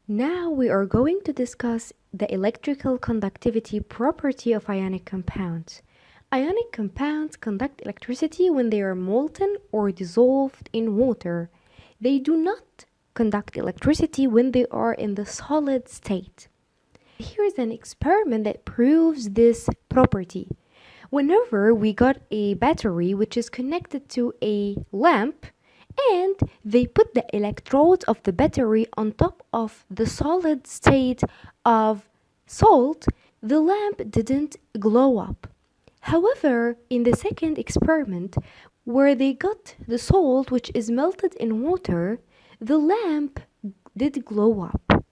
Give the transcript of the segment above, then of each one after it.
Now we are going to discuss the electrical conductivity property of ionic compounds. Ionic compounds conduct electricity when they are molten or dissolved in water. They do not conduct electricity when they are in the solid state. Here's an experiment that proves this property. Whenever we got a battery which is connected to a lamp, and they put the electrodes of the battery on top of the solid state of salt, the lamp didn't glow up. However, in the second experiment, where they got the salt which is melted in water, the lamp did glow up.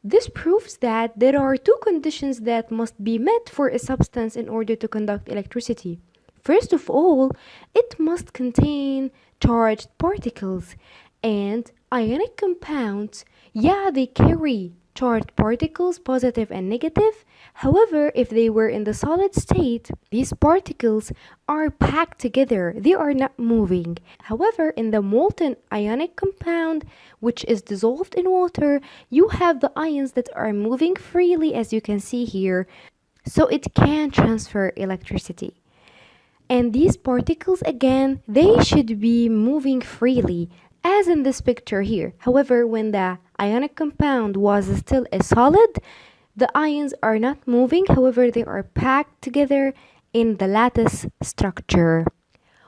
This proves that there are two conditions that must be met for a substance in order to conduct electricity. First of all, it must contain charged particles, and ionic compounds, they carry charged particles, positive and negative. However, if they were in the solid state, these particles are packed together. They are not moving. However, in the molten ionic compound, which is dissolved in water, you have the ions that are moving freely, as you can see here, so it can transfer electricity. And these particles, again, they should be moving freely, as in this picture here. However, when the ionic compound was still a solid, the ions are not moving. However, they are packed together in the lattice structure.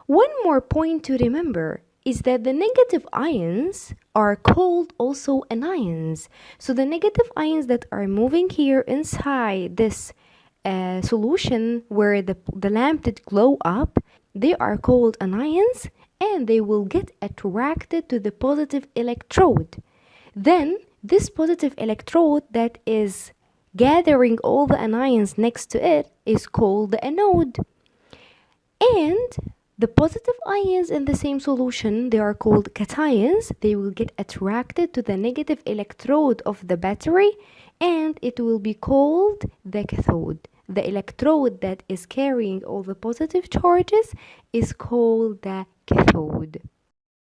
One more point to remember is that the negative ions are called also anions. So the negative ions that are moving here inside this solution where the lamp did glow up, they are called anions, and they will get attracted to the positive electrode. Then this positive electrode that is gathering all the anions next to it is called the anode. And the positive ions in the same solution, they are called cations. They will get attracted to the negative electrode of the battery, and it will be called the cathode. The electrode that is carrying all the positive charges is called the cathode.